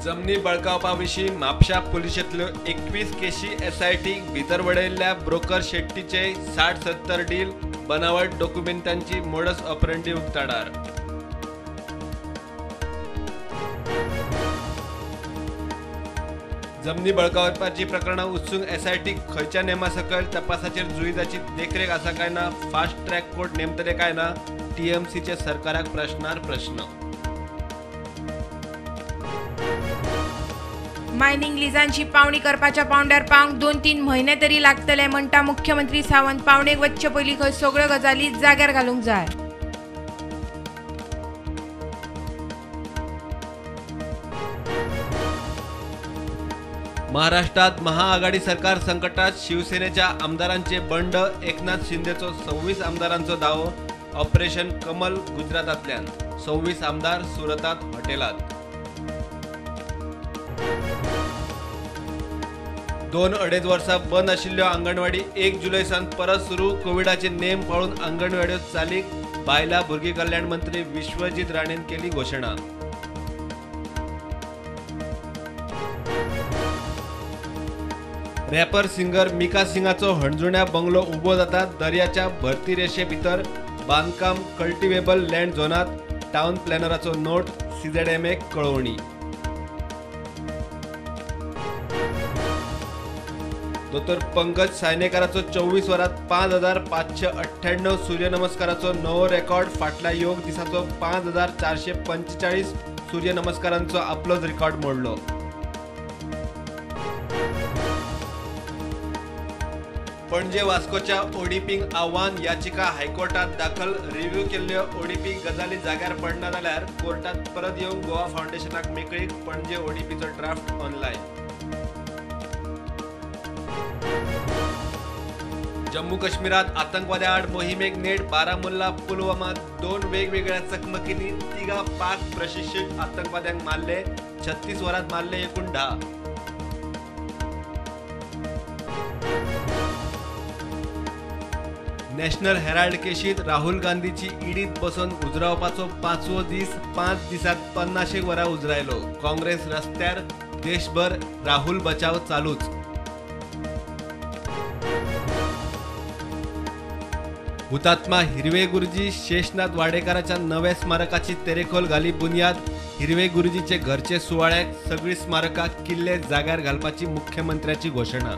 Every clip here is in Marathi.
जमनी बळकावपाविशीं म्हापशा पुलिशेंतल्यो 21 केशी एसआयटी भितर वडयल्ल्या ब्रोकर शेट्टीचे 60-70 डील बनावट डॉक्युमेंटांची मोडस ऑपरेंडी उक्ताडार। जमनी बळकावपाची प्रकरणां उच्चूंक एसआयटी खंयच्या नेमा सकयल तपासाचेर जुईदाची देखरेख आसा काय ना, फास्ट ट्रॅक कोर्ट नेमतले काय ना, टीएमसीचे सरकाराक प्रश्नार प्रश्न। मायनिंग लिजांची पावणी करपाच्या पावंड्यार पावंक 2-3 म्हयने तरी लागतले म्हणटा मुख्यमंत्री सावंत। पावणेक वच्चे पयलीं खंय सगळ्यो गजाली जाग्यार घालूंक जाय। महाराष्ट्रात महाआघाडी सरकार संकटात, शिवसेनेच्या आमदारांचे बंड, एकनाथ शिंदेचो 26 आमदारांचो दावो, ऑपरेशन कमल गुजरातांतल्यान 26 आमदार सुरतात हॉटेलात। 2-2.5 वर्सां बंद आशिल्ल्यो अंगणवाडी 1 जुलै सावन परत सुरू। कोविडाचे नेम पाळून अंगणवाड्यो चालीक, बायला भुरगी कल्याण मंत्री विश्वजीत राणेन केली घोषणा। रॅपर सिंगर मिका सिंगाचो हणजुण्या बंगलो उबो जाता दर्याच्या भरती रेशे भितर। बांदकाम कल्टिवेबल लँड झोनात, टाउन प्लॅनराचो नोट, सीझेडएमए कळवणी। दोतोर पंकज सायनेकाराचो 24 वरांत 5598 सूर्यनमस्काराचो नवो रेकॉर्ड। फाटल्या योग दिसाचो 5445 सूर्यनमस्कारांचो आपलोच रेकॉर्ड मोडलो। पणजे वास्कोच्या ओडीपीक आव्हान, याचिका हायकोर्टात दाखल। रिव्ह्यू केल्ल्यो ओडीपी गजाली जाग्यार पडना जाल्यार कोर्टात परत येवंक गोवा फाउंडेशनाक मेकळीक। पणजे ओडीपीचो ड्राफ्ट ऑनलायन। जम्मू काश्मीरात आतंकवाद्या आड मोहिमेक नेट। बारामुल्ला, पुलवामात 2 वेगवेगळ्या चकमकींनी 3 पाक प्रशिक्षित आतंकवाद्यांक मारले। 36 वरांत मारले एकूण 10। नॅशनल हेराल्ड केशीत राहुल गांधीची ईडीत बसून उजरावपाचो 5वो दीस। 5 दिसांत 50 वरां उजरायलो। काँग्रेस रस्त्यार, देशभर राहुल बचाव चालूच। हुतात्मा हिरवे गुरुजी शेषनाथ वाडेकराच्या नव्या स्मारकाची तेरेखोल घाली बुनियाद। हिरवे गुरुजीचे घरचे सुवाळ्याक सगळी स्मारकां किल्ले जाग्यार घालपाची मुख्यमंत्र्याची घोषणा।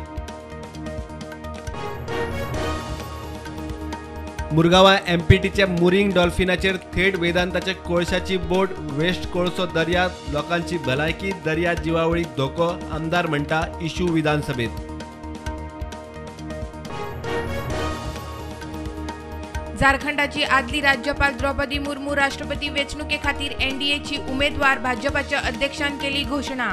मुरगांवां एमपीटीच्या मुरिंग डॉल्फिनाचेर थेट वेदांताचे कोळशाची बोट। वेस्ट कोळसो दर्यांत, लोकांची भलायकी, दर्या जिवावळीक धोको, आमदार म्हणटा इशू विधानसभेत। झारखंडाची आदली राज्यपाल द्रौपदी मुर्मू राष्ट्रपती वेंचणुके खातीर एनडीएची उमेदवार। भाजपाच्या अध्यक्षान केली घोषणा।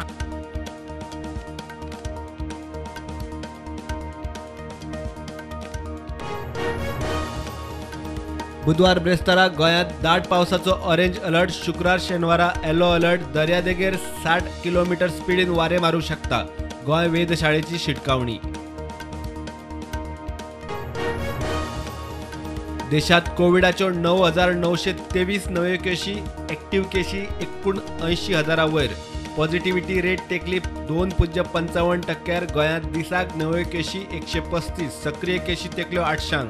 बुधवार ब्रेस्तारा गोंयांत दाट पावसाचो ऑरेंज अलर्ट। शुक्रार शेनवारा येलो अलर्ट। दर्यादेगेर 60 किलोमीटर स्पीडीन वारे मारूं शकता। गोंय वेधशाळेची शिटकावणी। देशात कोविडाच्यो 9,923 नव्यो केशी। एक्टिव्ह केशी 79,000 वयर। पॉझिटिव्हिटी रेट तेकली 2.55%। गोंयांत दिसाक नव्यो केशी 135। सक्रिय केशी तेकल्यो 800।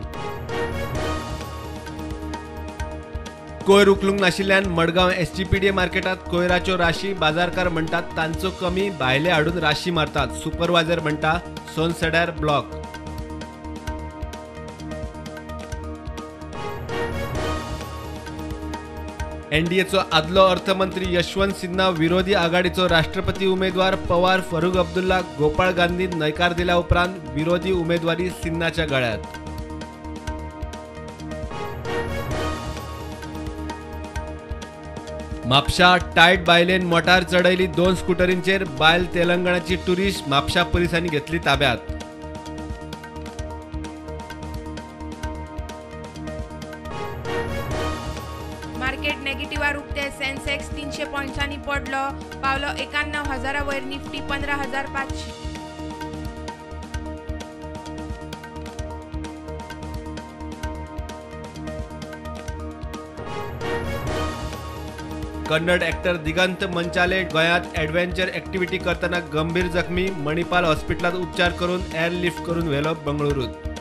कोयर उखलूंक नाशिल्ल्यान मडगांव एसजीपीडीए मार्केटात कोयराच्यो राशी। बाजारकार म्हणटात तांचो कमी, भायले हाडून राशी मारतात। सुपरवायझर म्हणटा सोनसड्यार ब्लॉक। एनडीएचो आदलो अर्थमंत्री यशवंत सिन्हा विरोधी आघाडीचो राष्ट्रपती उमेदवार। पवार, फरूक अब्दुल्ला, गोपाळ गांधी न्हयकार दिल्या उपरांत विरोधी उमेदवारी सिन्हाच्या गळ्यात। म्हापशा टायट बायलेन मोटार चढयली 2 स्कूटरींचेर। बायल तेलंगणाची टुरिस्ट, म्हापशा पोलिसांनी घेतली ताब्यात। मार्केट नेगेटिव्हार उक्ते। सेन्सेक्स 300 पॉइंट्सांनी पडलो, पावलो 91,000 वयर। निफ्टी 15,500। कन्नड ॲक्टर दिगंत मंचाले गोंयांत ॲडव्हेंचर ॲक्टिव्हिटी करताना गंभीर जखमी. मणिपाल हॉस्पिटलात उपचार करून एअरलिफ्ट करून व्हेलो बंगळुरूत.